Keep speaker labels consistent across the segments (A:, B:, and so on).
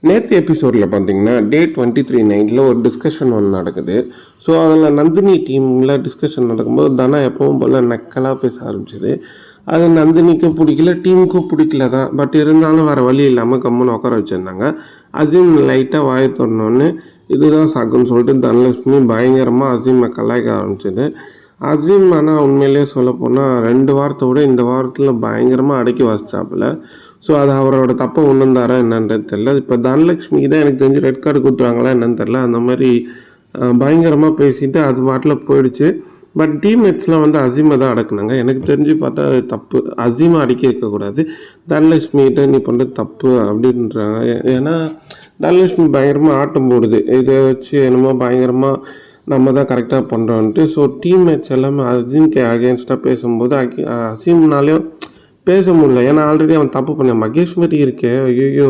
A: நேற்று எபிசோடில் பார்த்தீங்கன்னா டே 23 நைட்டில் ஒரு டிஸ்கஷன் ஒன்று நடக்குது. ஸோ அதில் நந்தினி டீமில் டிஸ்கஷன் நடக்கும்போது தனா எப்பவும் போல் நக்கலாக பேச ஆரம்பிச்சிது. அது நந்தினிக்கும் பிடிக்கல, டீமுக்கும் பிடிக்கல தான். பட் இருந்தாலும் வேறு வழி இல்லாமல் கம்முன்னு உட்கார வச்சுருந்தாங்க. அசீம் லைட்டாக வாயை தொடனோன்னு இதுதான் சாக்குன்னு சொல்லிட்டு தனலட்சுமி பயங்கரமாக அசீமை கலாய்க்க ஆரம்பிச்சிது. அசீம் ஆனால் உண்மையிலேயே சொல்லப்போனால் 2 வாரத்தை விட இந்த வாரத்தில் பயங்கரமாக அடக்கி வச்சிட்டாப்புல. ஸோ அது அவரோட தப்பை உணர்ந்தாரா என்னன்றது தெரில. இப்போ தனலட்சுமிக்கு தான் எனக்கு தெரிஞ்சு ரெட் கார்டு கொடுத்துருவாங்களா என்னன்னு தெரில. அந்த மாதிரி பயங்கரமாக பேசிட்டு அது பாட்டில் போயிடுச்சு. பட் டீம்மேட்ஸ்லாம் வந்து அசீமை தான் அடக்குனாங்க. எனக்கு தெரிஞ்சு பார்த்தா அது தப்பு. அசீமை அடக்கி இருக்கக்கூடாது, தனலட்சுமிகிட்ட நீ பண்ணுறது தப்பு அப்படின்றாங்க. ஏன்னா தனலட்சுமி பயங்கரமாக ஆட்டம் போடுது, இதை வச்சு என்னமோ பயங்கரமாக நம்ம தான் கரெக்டாக பண்ணுறோன்ட்டு. ஸோ டீம்மேட்ஸ் எல்லாமே அசீம்க்கு அகேன்ஸ்டாக பேசும்போது அசீம்னாலேயும் பேச முடியல. ஏன்னா ஆல்ரெடி அவன் தப்பு பண்ண மகேஷ் மாதிரி இருக்கே, ஐயோ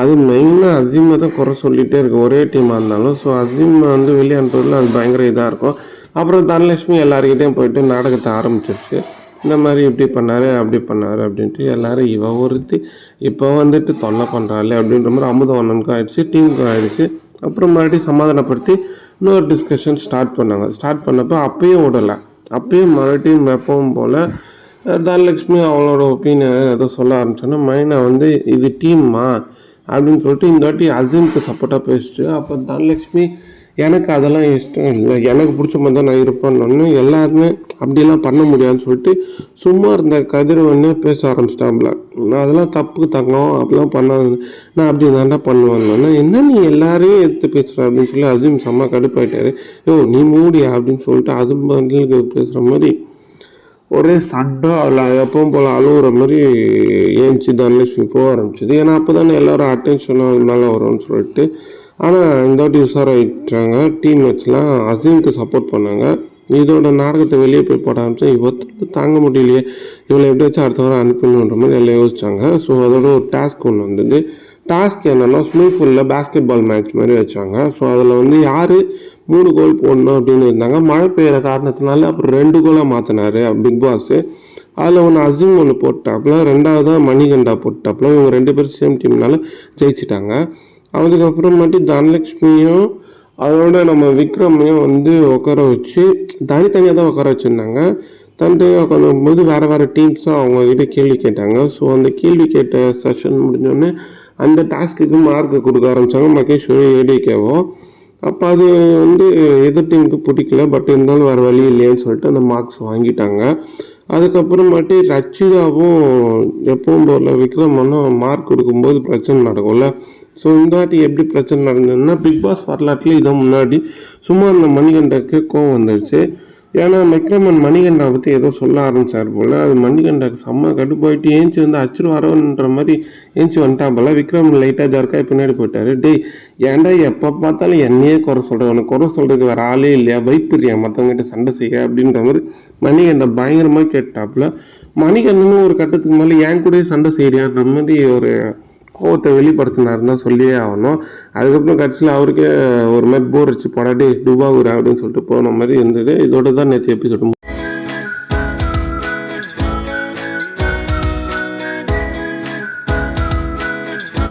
A: அது மெயினாக அசீமை தான் குறை சொல்லிகிட்டே இருக்கு ஒரே டீமாக இருந்தாலும். ஸோ அசீமை வந்து வெளியே அனுப்புறதுல அது பயங்கர இதாக இருக்கும். அப்புறம் தனலட்சுமி எல்லாருக்கிட்டையும் போயிட்டு நாடகத்தை ஆரம்பிச்சிருச்சு. இந்த மாதிரி இப்படி பண்ணார் அப்படி பண்ணார் அப்படின்ட்டு எல்லோரும் இவ ஒருத்தி இப்போ வந்துட்டு தொல்லை பண்ணுறாள் அப்படின்ற மாதிரி அமுதவண்ணனுக்கும் ஆயிடுச்சு, டீமுக்கும் ஆயிடுச்சு. அப்புறம் மறுபடியும் சமாதானப்படுத்தி இன்னொரு டிஸ்கஷன் ஸ்டார்ட் பண்ணாங்க. ஸ்டார்ட் பண்ணப்போ அப்பயும் விடலை. அப்பயும் மறுபடியும் எப்பவும் போல் தனலட்சுமி அவளோட ஒப்பீனியன் ஏதோ சொல்ல ஆரம்பிச்சோன்னா மைனா வந்து இது டீம்மா அப்படின்னு சொல்லிட்டு இந்த வாட்டி அசீம்க்கு சப்போர்ட்டாக பேசிட்டு, அப்போ தனலட்சுமி எனக்கு அதெல்லாம் இஷ்டம் இல்லை, எனக்கு பிடிச்ச மாதிரி தான் நான் இருப்பேன்னு எல்லாருமே அப்படிலாம் பண்ண முடியாதுன்னு சொல்லிட்டு சும்மா இருந்த கதிரவன்னே பேச ஆரம்பிச்சிட்டாப்புல. நான் அதெல்லாம் தப்பு தங்கம், அப்படிலாம் பண்ணாது, நான் அப்படி தாண்டா பண்ணுவேன்னா என்ன நீ எல்லாரையும் எடுத்து பேசுகிற அப்படின்னு சொல்லி அசீம் செம்ம கடுப்பாயிட்டாரு. நீ மூடியா அப்படின்னு சொல்லிட்டு அது பதிலுக்கு பேசுகிற மாதிரி ஒரே சண்டை. அதில் எப்பவும் போல் அழுகுற மாதிரி ஏஞ்சி தனலட்சுமி போக ஆரம்பிச்சிது. ஏன்னா அப்போ தானே எல்லோரும் அட்டென்ஷன் அது மேலே வரும்னு சொல்லிட்டு. ஆனால் இந்த வாட்டி உஷாராயிட்டாங்க. டீம்மேட்ஸ்லாம் அசீமுக்கு சப்போர்ட் பண்ணாங்க. இதோட நாடகத்தை வெளியே போய் போட ஆரம்பித்தா இவத்து தாங்க முடியலையே, இவளை எப்படியாச்சும் அடுத்த வாரம் அனுப்பணுன்ற மாதிரி எல்லாம் யோசிச்சாங்க. ஸோ அதோட ஒரு டாஸ்க் ஒன்று வந்தது. டாஸ்க் என்னென்னா ஸ்விம்மிங் பூலில் பேஸ்கெட் பால் மேட்ச் மாதிரி வச்சாங்க. ஸோ அதில் வந்து யார் 3 கோல் போடணும் அப்படின்னு இருந்தாங்க. மழை பெய்கிற காரணத்தினால அப்புறம் 2 கோலாக மாற்றினார் பிக் பாஸு. அதில் ஒன்று அசீம் ஒன்று போட்டாப்புல, 2வதாக மணிகண்டா போட்டாப்புல. இவங்க 2 பேரும் சேம் டீம்னால ஜெயிச்சிட்டாங்க. அதுக்கப்புறமாட்டி தனலட்சுமியும் அதோட நம்ம விக்ரமையும் வந்து உட்கார வச்சு தனித்தனியாக தான் உட்கார வச்சுருந்தாங்க. தனித்தனியாக உட்காரும்போது வேறு டீம்ஸும் அவங்கக்கிட்ட கேள்வி கேட்டாங்க. ஸோ அந்த கேள்வி கேட்ட செஷன் முடிஞ்சோடனே அந்த டாஸ்க்குக்கு மார்க்கு கொடுக்க ஆரம்பித்தாங்க மகேஸ்வரி ஏடிகேவோ. அப்போ அது வந்து எதிர் டீமுக்கு பிடிக்கல, பட் இருந்தாலும் வேறு வழி இல்லையேன்னு சொல்லிட்டு அந்த மார்க்ஸ் வாங்கிட்டாங்க. அதுக்கப்புறமாட்டி ரச்சிதாவும் எப்பவும் போல் விக்ரமனும் மார்க் கொடுக்கும்போது பிரச்சனை நடக்கும்ல. ஸோ இந்த வாட்டி எப்படி பிரச்சனை நடந்ததுன்னா பிக் பாஸ் வரலாற்றில் இதை முன்னாடி சும்மா அந்த மணிகண்டாக்கு கோவம் வந்துடுச்சு. ஏன்னா விக்ரமன் மணிகண்டா பற்றி ஏதோ சொல்ல ஆரம்பித்தார் போல். அது மணிகண்டாக்கு செம்ம கடுப்பாயிட்டு ஏஞ்சி வந்து அச்சுருவாரோன்ற மாதிரி ஏஞ்சி வந்துட்டா போல். விக்ரமன் லைட்டாக ஜார்க்காக பின்னாடி போயிட்டார். டேய் ஏன்டா எப்போ பார்த்தாலும் என்னையே குறை சொல்கிறேன், உனக்கு குறை சொல்கிறதுக்கு வேறு ஆளே இல்லையா, பயப்படுறியா மற்றவங்ககிட்ட சண்டை செய்ய அப்படின்ற மாதிரி மணிகண்டா பயங்கரமாக கேட்டாப்புல. மணிகண்டனும் ஒரு கட்டத்துக்கு மேலே என் கூட சண்டை செய்யறியான்ற மாதிரி ஒரு கோவத்தை வெளிப்படுத்தினாருன்னு தான் சொல்லியே ஆகணும். அதுக்கப்புறம் கட்சியில் அவருக்கே ஒரு மாதிரி போர் அடிச்சு போடாடி துபாவூர் அப்படின்னு சொல்லிட்டு போன மாதிரி இருந்தது. இதோட தான் நேற்று எபிசோடு